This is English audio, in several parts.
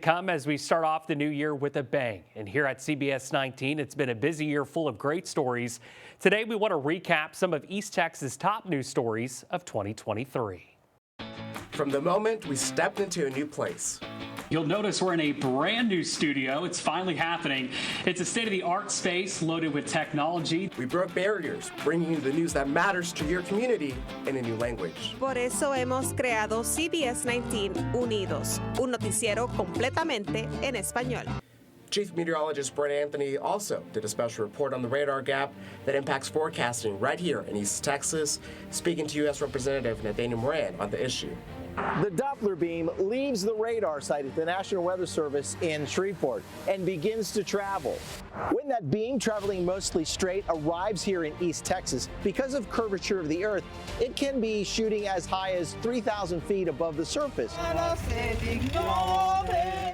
Come as we start off the new year with a bang. And here at CBS 19, it's been a busy year full of great stories. Today, we want to recap some of East Texas' top news stories of 2023. From the moment we stepped into a new place. You'll notice we're in a brand new studio. It's finally happening. It's a state-of-the-art space loaded with technology. We broke barriers, bringing you the news that matters to your community in a new language. Por eso hemos creado CBS19 Unidos, un noticiero completamente en español. Chief Meteorologist Brent Anthony also did a special report on the radar gap that impacts forecasting right here in East Texas, speaking to U.S. Representative Nathaniel Moran on the issue. The Doppler beam leaves the radar site at the National Weather Service in Shreveport and begins to travel. When that beam, traveling mostly straight, arrives here in East Texas, because of curvature of the Earth, it can be shooting as high as 3,000 feet above the surface.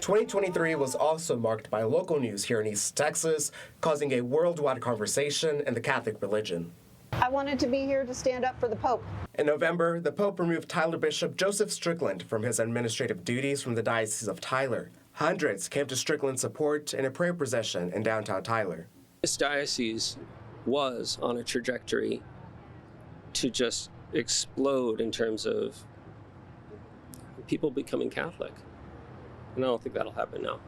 2023 was also marked by local news here in East Texas, causing a worldwide conversation in the Catholic religion. I wanted to be here to stand up for the Pope. In November, the Pope removed Tyler Bishop Joseph Strickland from his administrative duties from the Diocese of Tyler. Hundreds came to Strickland's support in a prayer procession in downtown Tyler. This diocese was on a trajectory to just explode in terms of people becoming Catholic. And I don't think that'll happen now.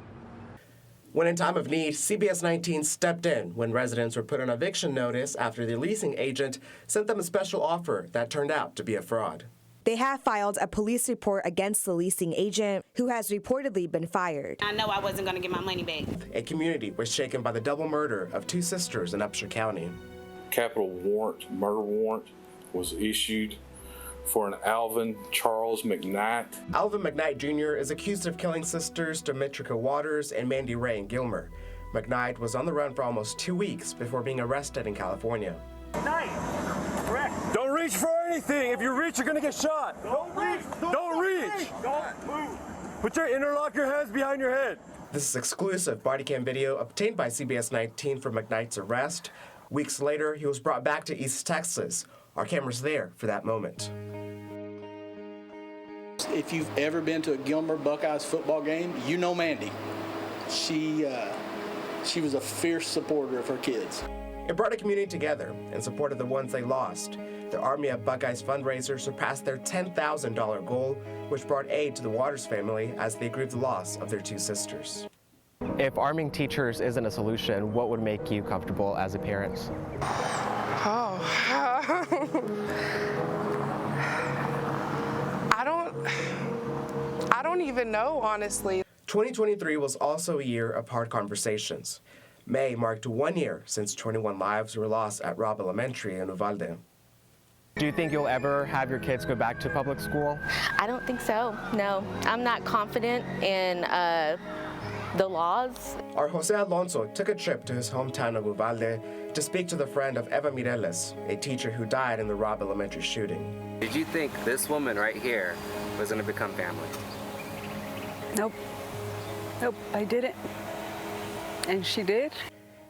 When in time of need, CBS 19 stepped in when residents were put on eviction notice after the leasing agent sent them a special offer that turned out to be a fraud. They have filed a police report against the leasing agent, who has reportedly been fired. I know I wasn't going to get my money back. A community was shaken by the double murder of two sisters in Upshur County. Capital warrant, murder warrant, was issued for an Alvin Charles McKnight. Alvin McKnight Jr. is accused of killing sisters Demetrica Waters and Mandy Ray in Gilmer. McKnight was on the run for almost 2 weeks before being arrested in California. Don't reach for anything. If you reach, you're gonna get shot. Don't reach. Don't reach. Don't move. Interlock your hands behind your head. This is exclusive body cam video obtained by CBS 19 for McKnight's arrest. Weeks later, he was brought back to East Texas. Our camera's there for that moment. If you've ever been to a Gilmer Buckeyes football game, you know Mandy. She was a fierce supporter of her kids. It brought a community together in support of the ones they lost. The Army of Buckeyes fundraiser surpassed their $10,000 goal, which brought aid to the Waters family as they grieved the loss of their two sisters. If arming teachers isn't a solution, what would make you comfortable as a parent? I don't even know, honestly. 2023 was also a year of hard conversations. May marked 1 year since 21 lives were lost at Robb Elementary in Uvalde. Do you think you'll ever have your kids go back to public school? I don't think so, no. I'm not confident in the laws. Our Jose Alonso took a trip to his hometown of Uvalde to speak to the friend of Eva Mireles, a teacher who died in the Robb Elementary shooting. Did you think this woman right here was going to become family? Nope, I didn't. And she did.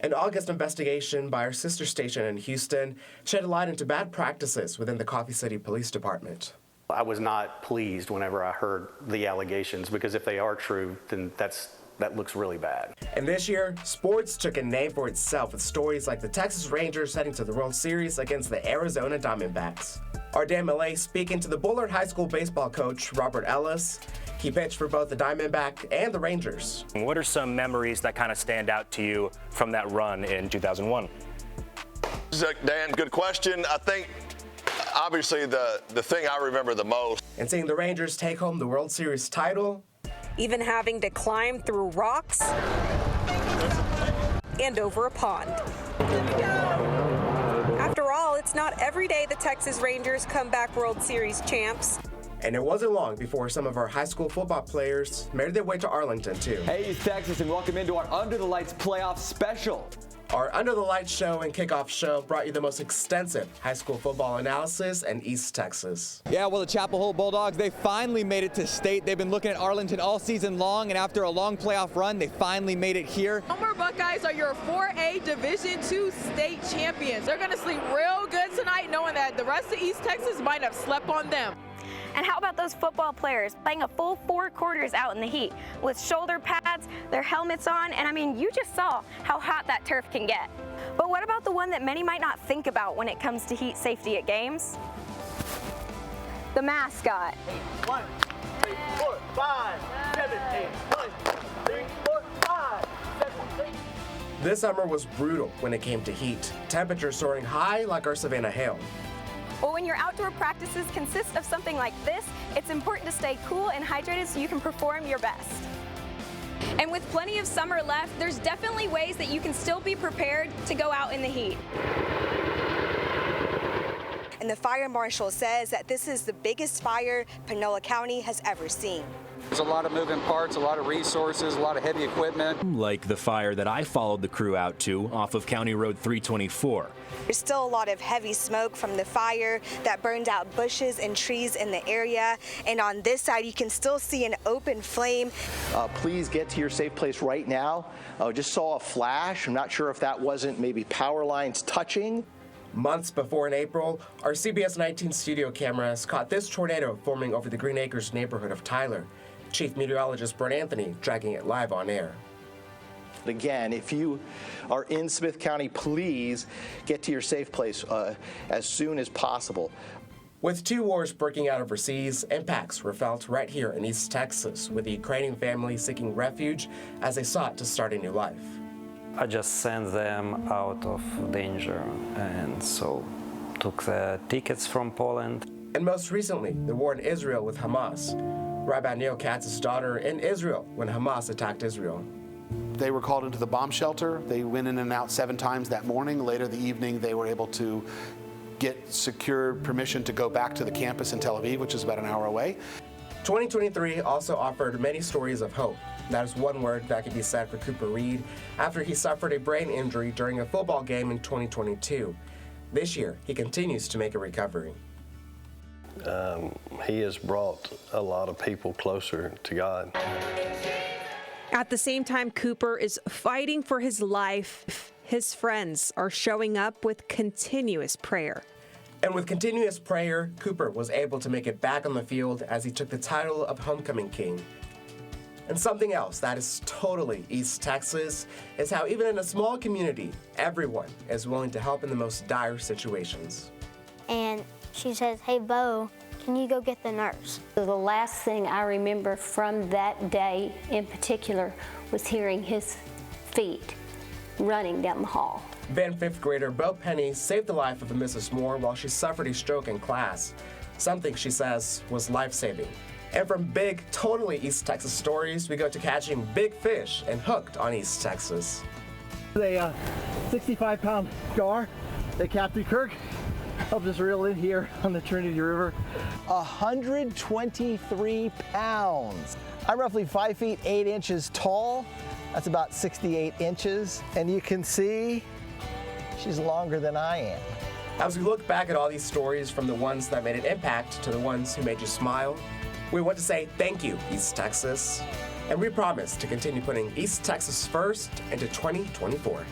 An August investigation by our sister station in Houston shed a light into bad practices within the Coffee City Police Department. I was not pleased whenever I heard the allegations, because if they are true, then that looks really bad. And this year, sports took a name for itself with stories like the Texas Rangers heading to the World Series against the Arizona Diamondbacks. Our Dan Millay speaking to the Bullard High School baseball coach, Robert Ellis. He pitched for both the Diamondback and the Rangers. What are some memories that kind of stand out to you from that run in 2001? Dan, good question. I think, obviously, the thing I remember the most. And seeing the Rangers take home the World Series title. Even having to climb through rocks and over a pond. After all, it's not every day the Texas Rangers come back World Series champs. And it wasn't long before some of our high school football players made their way to Arlington, too. Hey, East Texas, and welcome into our Under the Lights playoff special. Our Under the Lights show and kickoff show brought you the most extensive high school football analysis in East Texas. Yeah, well, the Chapel Hill Bulldogs, they finally made it to state. They've been looking at Arlington all season long, and after a long playoff run, they finally made it here. Gilmer Buckeyes are your 4A Division II state champions. They're going to sleep real good tonight knowing that the rest of East Texas might have slept on them. And how about those football players playing a full 4 quarters out in the heat with shoulder pads, their helmets on, and I mean, you just saw how hot that turf can get. But what about the one that many might not think about when it comes to heat safety at games? The mascot. 1, 3, 4, 5, 7, 8, 1, 3, 4, 5, 7, 8. This summer was brutal when it came to heat. Temperatures soaring high like our Savannah hail. Well, when your outdoor practices consist of something like this, it's important to stay cool and hydrated so you can perform your best. And with plenty of summer left, there's definitely ways that you can still be prepared to go out in the heat. And the fire marshal says that this is the biggest fire Panola County has ever seen. There's a lot of moving parts, a lot of resources, a lot of heavy equipment. Like the fire that I followed the crew out to off of County Road 324. There's still a lot of heavy smoke from the fire that burned out bushes and trees in the area. And on this side, you can still see an open flame. Please get to your safe place right now. Just saw a flash. I'm not sure if that wasn't maybe power lines touching. Months before in April, our CBS19 studio cameras caught this tornado forming over the Green Acres neighborhood of Tyler. Chief Meteorologist Brent Anthony tracking it live on air. Again, if you are in Smith County, please get to your safe place as soon as possible. With 2 wars breaking out overseas, impacts were felt right here in East Texas, with the Ukrainian family seeking refuge as they sought to start a new life. I just sent them out of danger, and so took the tickets from Poland. And most recently, the war in Israel with Hamas. Rabbi Neil Katz's daughter in Israel when Hamas attacked Israel. They were called into the bomb shelter. They went in and out 7 times that morning. Later the evening, they were able to get secure permission to go back to the campus in Tel Aviv, which is about an hour away. 2023 also offered many stories of hope. That is one word that could be said for Cooper Reed after he suffered a brain injury during a football game in 2022. This year, he continues to make a recovery. He has brought a lot of people closer to God. At the same time, Cooper is fighting for his life. His friends are showing up with continuous prayer. And with continuous prayer, Cooper was able to make it back on the field as he took the title of Homecoming King. And something else that is totally East Texas is how even in a small community, everyone is willing to help in the most dire situations. And she says, "Hey, Bo, can you go get the nurse?" So the last thing I remember from that day in particular was hearing his feet running down the hall. Then 5th grader Bo Penny saved the life of Mrs. Moore while she suffered a stroke in class, something she says was life-saving. And from big, totally East Texas stories, we go to catching big fish and hooked on East Texas. A 65-pound gar that Captain Kirk helped us reel in here on the Trinity River. 123 pounds. I'm roughly 5 feet 8 inches tall. That's about 68 inches. And you can see she's longer than I am. As we look back at all these stories, from the ones that made an impact to the ones who made you smile, we want to say thank you, East Texas. And we promise to continue putting East Texas first into 2024.